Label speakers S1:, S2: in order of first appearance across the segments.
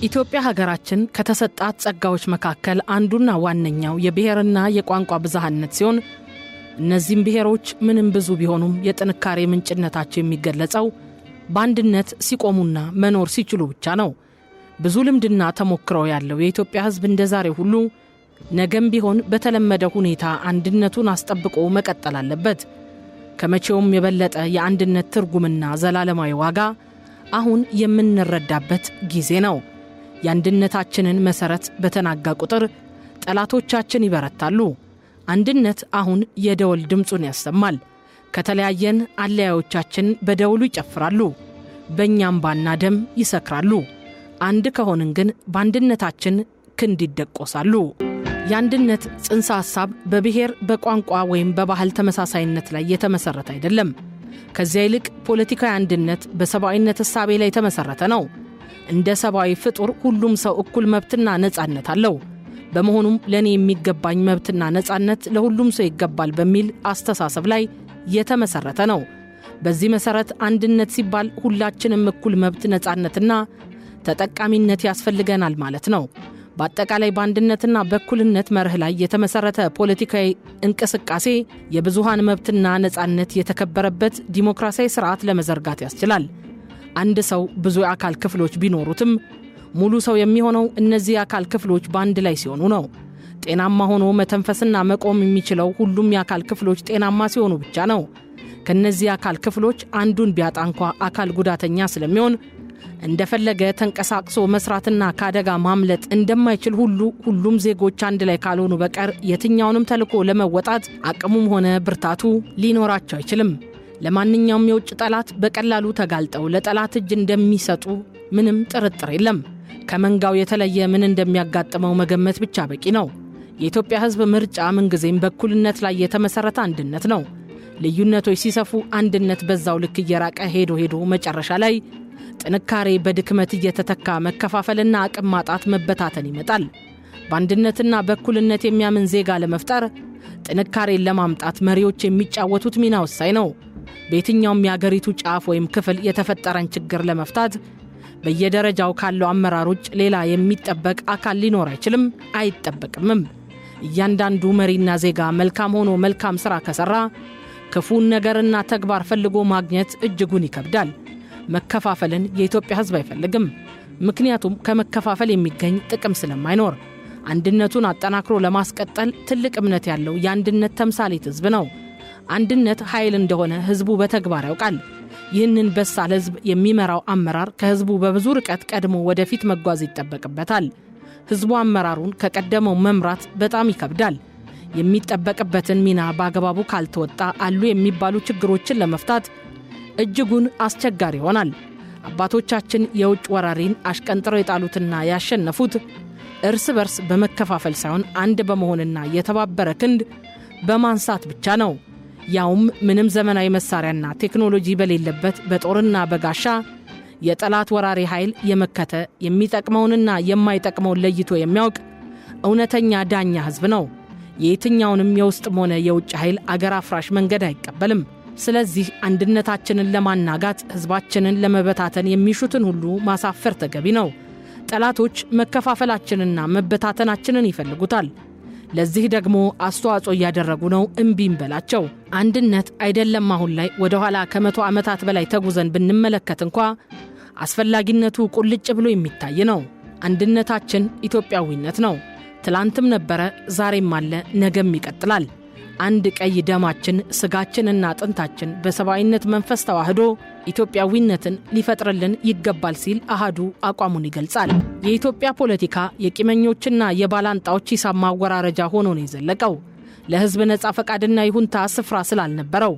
S1: ኢትዮጵያ ሀገራችን ከተሰጣት ጸጋዎች መካከል አንዱና ዋነኛው የብሔርና የቋንቋ ብዝሃነት ሲሆን እነዚህም ብሔሮች ምንም ብዙ ቢሆኑም የጥንካሬ ምንጭነታቸው የሚገለጸው በአንድነት ሲቆሙና መኖር ሲችሉ ብቻ ነው። ብዙ ልምድና ተሞክሮ ያለው የኢትዮጵያ ሕዝብ እንደዛሬ ሁሉ ነገም ቢሆን በተለመደ ሁኔታ አንድነቱን አስጠብቆ መቀጠል አለበት። ከመቼውም የበለጠ የአንድነት ትርጉምና ዘላለማዊ ዋጋ አሁን የምንረዳበት ጊዜ ነው። የአንድነታችንን መሰረት በተናጋ ቁጥር ጠላቶቻችን ይበረታሉ። አንድነት አሁን የደወል ድምጹን ያሰማል። ከተለያየን አለያዮቻችን በደውሉ ይጨፍራሉ፣ በእኛም ባና ደም ይሰክራሉ። አንድ ከሆንን ግን በአንድነታችን ክንድ ይደቆሳሉ። የአንድነት ጽንሰ ሐሳብ በብሔር በቋንቋ ወይም በባህል ተመሳሳይነት ላይ የተመሰረተ አይደለም። ከዚያ ይልቅ ፖለቲካዊ አንድነት በሰብአዊነት እሳቤ ላይ የተመሰረተ ነው። እንደ ሰብአዊ ፍጡር ሁሉም ሰው እኩል መብትና ነጻነት አለው። በመሆኑም ለኔ የሚገባኝ መብትና ነጻነት ለሁሉም ሰው ይገባል በሚል አስተሳሰብ ላይ የተመሰረተ ነው። በዚህ መሰረት አንድነት ሲባል ሁላችንም እኩል መብት፣ ነጻነትና ተጠቃሚነት ያስፈልገናል ማለት ነው። በአጠቃላይ በአንድነትና በእኩልነት መርህ ላይ የተመሰረተ ፖለቲካዊ እንቅስቃሴ የብዙሃን መብትና ነጻነት የተከበረበት ዲሞክራሲያዊ ስርዓት ለመዘርጋት ያስችላል። አንድ ሰው ብዙ የአካል ክፍሎች ቢኖሩትም ሙሉ ሰው የሚሆነው እነዚህ የአካል ክፍሎች በአንድ ላይ ሲሆኑ ነው። ጤናማ ሆኖ መተንፈስና መቆም የሚችለው ሁሉም የአካል ክፍሎች ጤናማ ሲሆኑ ብቻ ነው። ከነዚህ የአካል ክፍሎች አንዱን ቢያጣ እንኳ አካል ጉዳተኛ ስለሚሆን እንደፈለገ ተንቀሳቅሶ መስራትና ከአደጋ ማምለጥ እንደማይችል ሁሉ ሁሉም ዜጎች አንድ ላይ ካልሆኑ በቀር የትኛውንም ተልዕኮ ለመወጣት አቅሙም ሆነ ብርታቱ ሊኖራቸው አይችልም። ለማንኛውም የውጭ ጠላት በቀላሉ ተጋልጠው ለጠላት እጅ እንደሚሰጡ ምንም ጥርጥር የለም። ከመንጋው የተለየ ምን እንደሚያጋጥመው መገመት ብቻ በቂ ነው። የኢትዮጵያ ሕዝብ ምርጫ ምንጊዜም በእኩልነት ላይ የተመሰረተ አንድነት ነው። ልዩነቶች ሲሰፉ አንድነት በዛው ልክ እየራቀ ሄዶ መጨረሻ ላይ ጥንካሬ በድክመት እየተተካ መከፋፈልና አቅም ማጣት መበታተን ይመጣል። በአንድነትና በእኩልነት የሚያምን ዜጋ ለመፍጠር ጥንካሬን ለማምጣት መሪዎች የሚጫወቱት ሚና ወሳኝ ነው። በየትኛውም የአገሪቱ ጫፍ ወይም ክፍል የተፈጠረን ችግር ለመፍታት በየደረጃው ካለው አመራሮች ሌላ የሚጠበቅ አካል ሊኖር አይችልም፣ አይጠበቅምም። እያንዳንዱ መሪና ዜጋ መልካም ሆኖ መልካም ሥራ ከሠራ ክፉን ነገርና ተግባር ፈልጎ ማግኘት እጅጉን ይከብዳል። መከፋፈልን የኢትዮጵያ ሕዝብ አይፈልግም። ምክንያቱም ከመከፋፈል የሚገኝ ጥቅም ስለማይኖር። አንድነቱን አጠናክሮ ለማስቀጠል ትልቅ እምነት ያለው የአንድነት ተምሳሌት ሕዝብ ነው። አንድነት ኃይል እንደሆነ ሕዝቡ በተግባር ያውቃል። ይህንን በሳል ሕዝብ የሚመራው አመራር ከሕዝቡ በብዙ ርቀት ቀድሞ ወደፊት መጓዝ ይጠበቅበታል። ሕዝቡ አመራሩን ከቀደመው መምራት በጣም ይከብዳል። የሚጠበቅበትን ሚና በአግባቡ ካልተወጣ አሉ የሚባሉ ችግሮችን ለመፍታት እጅጉን አስቸጋሪ ይሆናል። አባቶቻችን የውጭ ወራሪን አሽቀንጥረው የጣሉትና ያሸነፉት እርስ በርስ በመከፋፈል ሳይሆን አንድ በመሆንና የተባበረ ክንድ በማንሳት ብቻ ነው። ያውም ምንም ዘመናዊ መሳሪያና ቴክኖሎጂ በሌለበት በጦርና በጋሻ የጠላት ወራሪ ኃይል የመከተ የሚጠቅመውንና የማይጠቅመውን ለይቶ የሚያውቅ እውነተኛ ዳኛ ሕዝብ ነው። የየትኛውንም የውስጥም ሆነ የውጭ ኃይል አገር አፍራሽ መንገድ አይቀበልም። ስለዚህ አንድነታችንን ለማናጋት ሕዝባችንን ለመበታተን የሚሹትን ሁሉ ማሳፈር ተገቢ ነው። ጠላቶች መከፋፈላችንና መበታተናችንን ይፈልጉታል። ለዚህ ደግሞ አስተዋጽኦ እያደረጉ ነው። እምቢም በላቸው። አንድነት አይደለም አሁን ላይ ወደ ኋላ ከ100 ዓመታት በላይ ተጉዘን ብንመለከት እንኳ አስፈላጊነቱ ቁልጭ ብሎ የሚታይ ነው። አንድነታችን ኢትዮጵያዊነት ነው። ትላንትም ነበረ፣ ዛሬም አለ፣ ነገም ይቀጥላል። አንድ ቀይ ደማችን ስጋችንና አጥንታችን በሰብአዊነት መንፈስ ተዋህዶ ኢትዮጵያዊነትን ሊፈጥርልን ይገባል ሲል አሃዱ አቋሙን ይገልጻል። የኢትዮጵያ ፖለቲካ የቂመኞችና የባላንጣዎች ሂሳብ ማወራረጃ ሆኖ ነው የዘለቀው። ለሕዝብ ነጻ ፈቃድና ይሁንታ ስፍራ ስላልነበረው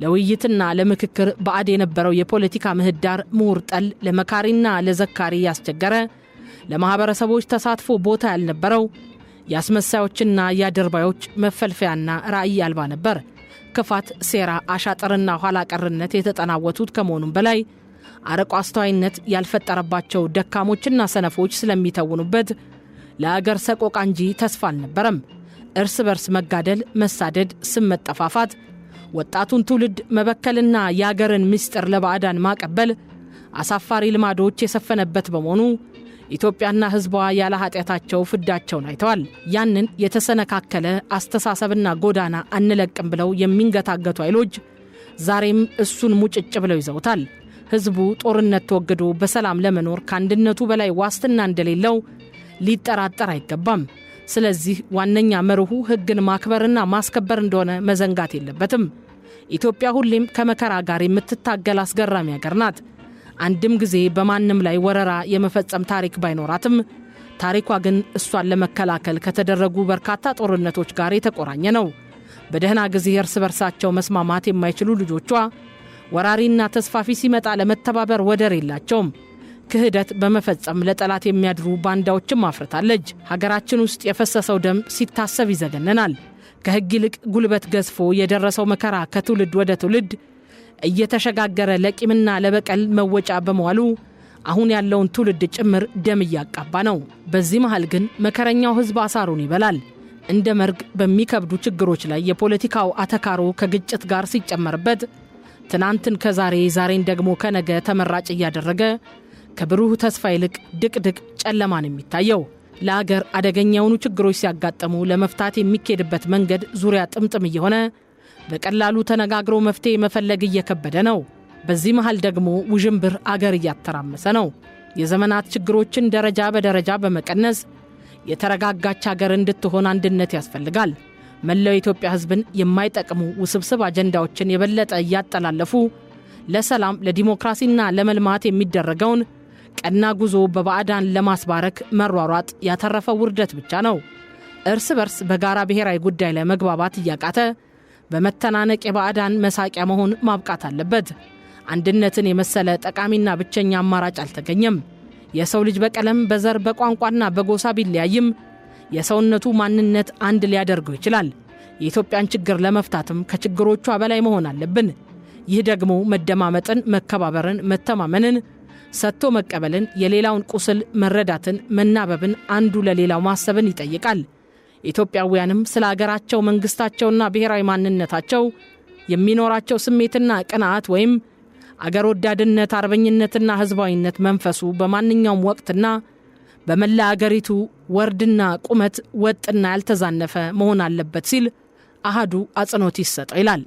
S1: ለውይይትና ለምክክር ባዕድ የነበረው የፖለቲካ ምህዳር ምሁር ጠል፣ ለመካሪና ለዘካሪ ያስቸገረ፣ ለማህበረሰቦች ተሳትፎ ቦታ ያልነበረው ያስመሳዮችና ያደርባዮች መፈልፈያና ራዕይ አልባ ነበር። ክፋት፣ ሴራ፣ አሻጥርና ኋላ ቀርነት የተጠናወቱት ከመሆኑም በላይ አርቆ አስተዋይነት ያልፈጠረባቸው ደካሞችና ሰነፎች ስለሚተውኑበት ለአገር ሰቆቃ እንጂ ተስፋ አልነበረም። እርስ በርስ መጋደል፣ መሳደድ፣ ስም መጠፋፋት፣ ወጣቱን ትውልድ መበከልና የአገርን ምስጢር ለባዕዳን ማቀበል አሳፋሪ ልማዶች የሰፈነበት በመሆኑ ኢትዮጵያና ህዝቧ ያለ ኃጢያታቸው ፍዳቸውን አይተዋል። ያንን የተሰነካከለ አስተሳሰብና ጎዳና አንለቅም ብለው የሚንገታገቱ ኃይሎች ዛሬም እሱን ሙጭጭ ብለው ይዘውታል። ህዝቡ ጦርነት ተወግዶ በሰላም ለመኖር ከአንድነቱ በላይ ዋስትና እንደሌለው ሊጠራጠር አይገባም። ስለዚህ ዋነኛ መርሁ ህግን ማክበርና ማስከበር እንደሆነ መዘንጋት የለበትም። ኢትዮጵያ ሁሌም ከመከራ ጋር የምትታገል አስገራሚ ሀገር ናት። አንድም ጊዜ በማንም ላይ ወረራ የመፈጸም ታሪክ ባይኖራትም ታሪኳ ግን እሷን ለመከላከል ከተደረጉ በርካታ ጦርነቶች ጋር የተቆራኘ ነው። በደህና ጊዜ እርስ በርሳቸው መስማማት የማይችሉ ልጆቿ ወራሪና ተስፋፊ ሲመጣ ለመተባበር ወደር የላቸውም። ክህደት በመፈጸም ለጠላት የሚያድሩ ባንዳዎችም አፍርታለች። ሀገራችን ውስጥ የፈሰሰው ደም ሲታሰብ ይዘገነናል። ከህግ ይልቅ ጉልበት ገዝፎ የደረሰው መከራ ከትውልድ ወደ ትውልድ እየተሸጋገረ ለቂምና ለበቀል መወጫ በመዋሉ አሁን ያለውን ትውልድ ጭምር ደም እያቃባ ነው። በዚህ መሃል ግን መከረኛው ህዝብ አሳሩን ይበላል። እንደ መርግ በሚከብዱ ችግሮች ላይ የፖለቲካው አተካሮ ከግጭት ጋር ሲጨመርበት ትናንትን ከዛሬ ዛሬን ደግሞ ከነገ ተመራጭ እያደረገ ከብሩህ ተስፋ ይልቅ ድቅድቅ ጨለማን የሚታየው ለአገር አደገኛ የሆኑ ችግሮች ሲያጋጥሙ ለመፍታት የሚኬድበት መንገድ ዙሪያ ጥምጥም እየሆነ በቀላሉ ተነጋግሮ መፍትሄ መፈለግ እየከበደ ነው። በዚህ መሃል ደግሞ ውዥንብር አገር እያተራመሰ ነው። የዘመናት ችግሮችን ደረጃ በደረጃ በመቀነስ የተረጋጋች አገር እንድትሆን አንድነት ያስፈልጋል። መላው የኢትዮጵያ ህዝብን የማይጠቅሙ ውስብስብ አጀንዳዎችን የበለጠ እያጠላለፉ ለሰላም ለዲሞክራሲና ለመልማት የሚደረገውን ቀና ጉዞ በባዕዳን ለማስባረክ መሯሯጥ ያተረፈው ውርደት ብቻ ነው። እርስ በርስ በጋራ ብሔራዊ ጉዳይ ላይ መግባባት እያቃተ በመተናነቅ የባዕዳን መሳቂያ መሆን ማብቃት አለበት። አንድነትን የመሰለ ጠቃሚና ብቸኛ አማራጭ አልተገኘም። የሰው ልጅ በቀለም በዘር በቋንቋና በጎሳ ቢለያይም የሰውነቱ ማንነት አንድ ሊያደርገው ይችላል። የኢትዮጵያን ችግር ለመፍታትም ከችግሮቿ በላይ መሆን አለብን። ይህ ደግሞ መደማመጥን፣ መከባበርን፣ መተማመንን፣ ሰጥቶ መቀበልን፣ የሌላውን ቁስል መረዳትን፣ መናበብን፣ አንዱ ለሌላው ማሰብን ይጠይቃል። ኢትዮጵያውያንም ስለ ሀገራቸው መንግስታቸውና ብሔራዊ ማንነታቸው የሚኖራቸው ስሜትና ቅንዓት ወይም አገር ወዳድነት፣ አርበኝነትና ህዝባዊነት መንፈሱ በማንኛውም ወቅትና በመላ አገሪቱ ወርድና ቁመት ወጥና ያልተዛነፈ መሆን አለበት ሲል አሃዱ አጽንኦት ይሰጠው ይላል።